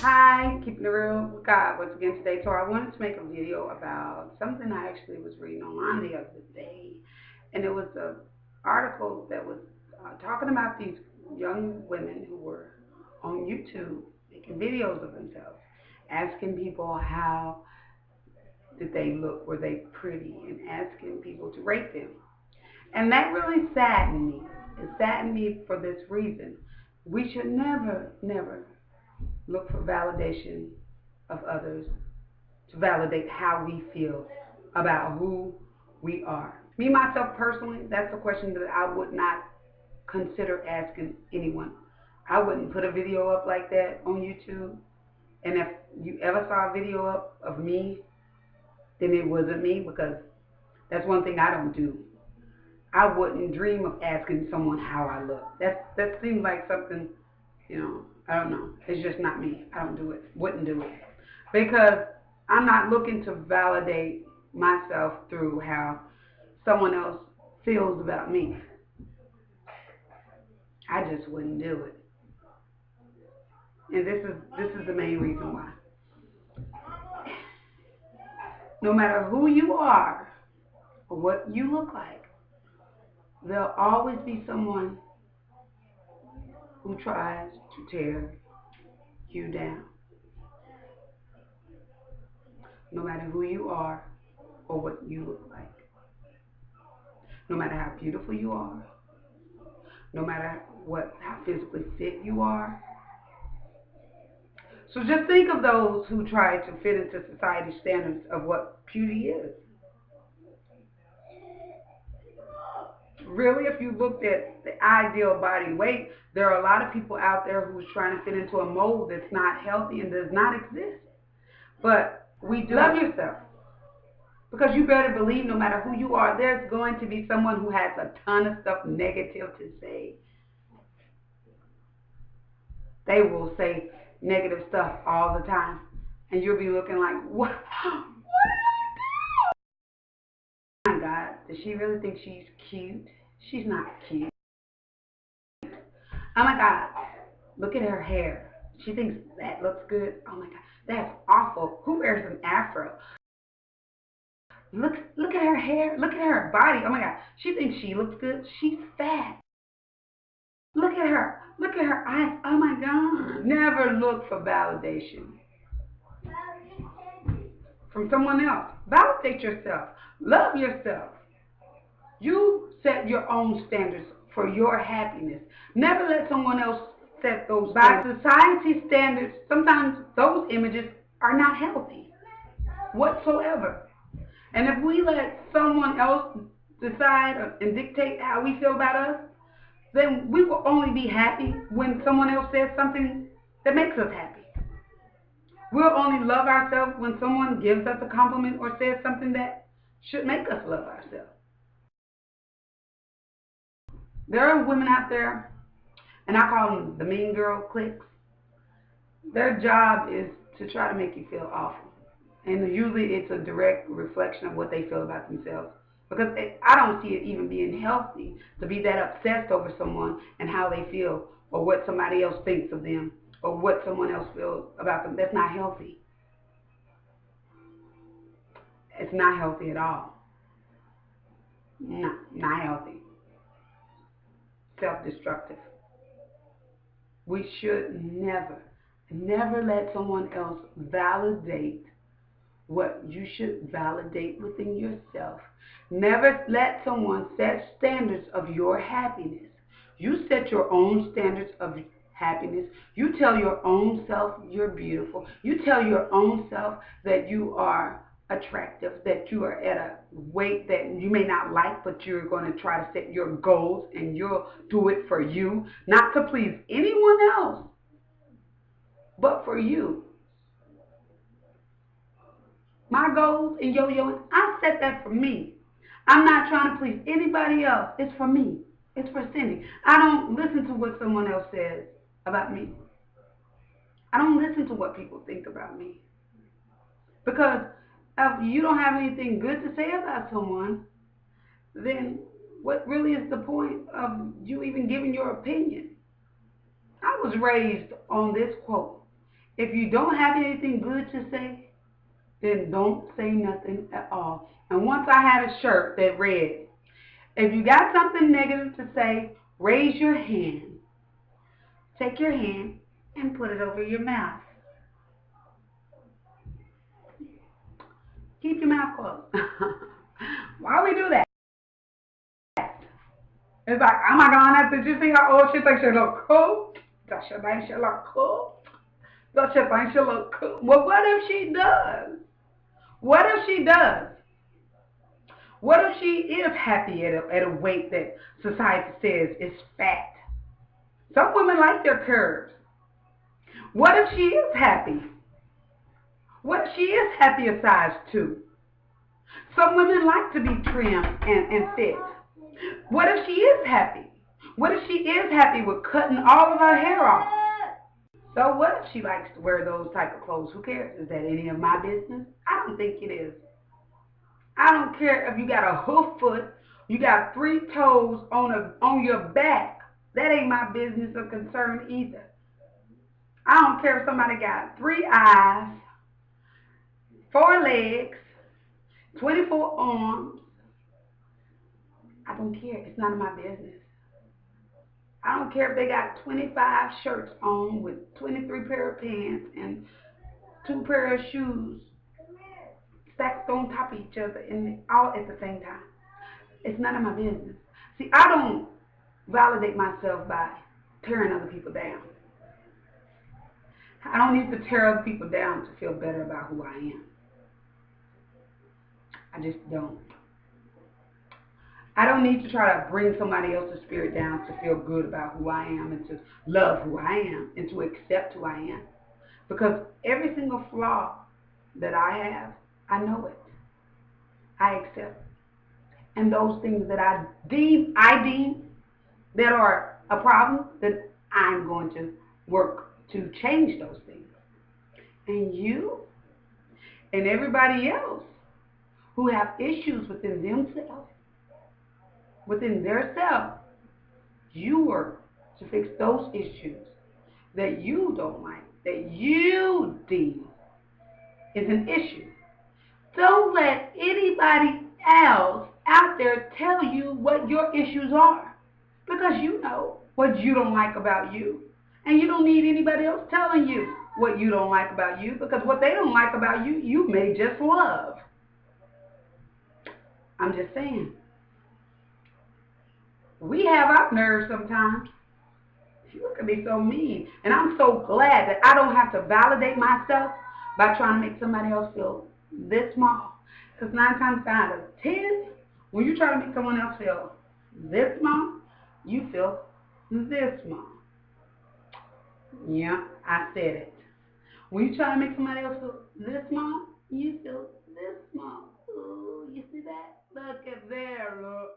Hi, keeping it real with God once again today. So I wanted to make a video about something I actually was reading online the other day, and it was an article that was talking about these young women who were on YouTube making videos of themselves, asking people how did they look, were they pretty, and asking people to rate them. And that really saddened me. It saddened me for this reason. We should never, never look for validation of others to validate how we feel about who we are. Me, myself, personally, that's a question that I would not consider asking anyone. I wouldn't put a video up like that on YouTube. And if you ever saw a video up of me, then it wasn't me, because that's one thing I don't do. I wouldn't dream of asking someone how I look. That seems like something, I don't know. It's just not me. I don't do it. Wouldn't do it. Because I'm not looking to validate myself through how someone else feels about me. I just wouldn't do it. And this is the main reason why. No matter who you are or what you look like, there'll always be someone who tries to tear you down. No matter who you are or what you look like. No matter how beautiful you are. No matter how physically fit you are. So just think of those who try to fit into society's standards of what beauty is. Really, if you looked at the ideal body weight, there are a lot of people out there who's trying to fit into a mold that's not healthy and does not exist. But we do. Love yourself. Because you better believe no matter who you are, there's going to be someone who has a ton of stuff negative to say. They will say negative stuff all the time. And you'll be looking like, what did I do? Oh my God, does she really think she's cute? She's not cute. Oh my God, look at her hair. She thinks that looks good. Oh my God, that's awful. Who wears an afro? Look at her hair. Look at her body. Oh my God, she thinks she looks good. She's fat. Look at her. Look at her eyes. Oh my God. Never look for validation from someone else. Validate yourself. Love yourself. You set your own standards for your happiness. Never let someone else set those by society standards. Sometimes those images are not healthy whatsoever. And if we let someone else decide and dictate how we feel about us, then we will only be happy when someone else says something that makes us happy. We'll only love ourselves when someone gives us a compliment or says something that should make us love ourselves. There are women out there, and I call them the mean girl cliques. Their job is to try to make you feel awful. And usually it's a direct reflection of what they feel about themselves. Because I don't see it even being healthy to be that obsessed over someone and how they feel, or what somebody else thinks of them, or what someone else feels about them. That's not healthy. It's not healthy at all. No, not healthy. Self-destructive. We should never let someone else validate what you should validate within yourself. Never let someone set standards of your happiness. You set your own standards of happiness. You tell your own self you're beautiful. You tell your own self that you are attractive, that you are at a weight that you may not like, but you're going to try to set your goals, and you'll do it for you, not to please anyone else, but for you. My goals and yo-yoing, I set that for me. I'm not trying to please anybody else. It's for me. It's for Cindy. I don't listen to what someone else says about me. I don't listen to what people think about me. Because if you don't have anything good to say about someone, then what really is the point of you even giving your opinion? I was raised on this quote. If you don't have anything good to say, then don't say nothing at all. And once I had a shirt that read, if you got something negative to say, raise your hand. Take your hand and put it over your mouth. Keep your mouth closed. Why we do that? It's like, oh my God, did you see how old she thinks she look cool? Does she think she look cool? Does she think she look cool? Well, what if she does? What if she does? What if she is happy at a weight that society says is fat? Some women like their curves. What if she is happy? What if she is happy a size 2? Some women like to be trim and fit. What if she is happy? What if she is happy with cutting all of her hair off? So what if she likes to wear those type of clothes? Who cares? Is that any of my business? I don't think it is. I don't care if you got a hoof foot, you got 3 toes on your back. That ain't my business or concern either. I don't care if somebody got 3 eyes, 4 legs, 24 arms. I don't care. It's none of my business. I don't care if they got 25 shirts on with 23 pair of pants and 2 pair of shoes stacked on top of each other and all at the same time. It's none of my business. See, I don't validate myself by tearing other people down. I don't need to tear other people down to feel better about who I am. I just don't. I don't need to try to bring somebody else's spirit down to feel good about who I am and to love who I am and to accept who I am. Because every single flaw that I have, I know it. I accept it. And those things that I deem that are a problem, that I'm going to work to change those things. And you and everybody else who have issues within themselves, within their self, you work to fix those issues that you don't like, that you deem is an issue. Don't let anybody else out there tell you what your issues are, because you know what you don't like about you. And you don't need anybody else telling you what you don't like about you, because what they don't like about you, you may just love. I'm just saying. We have our nerves sometimes. You can be so mean. And I'm so glad that I don't have to validate myself by trying to make somebody else feel this small. Because 9 times out of 10, when you try to make someone else feel this small, you feel this small. Yeah, I said it. When you try to make somebody else feel this small, you feel this small. Ooh, you see that? Look at there, look.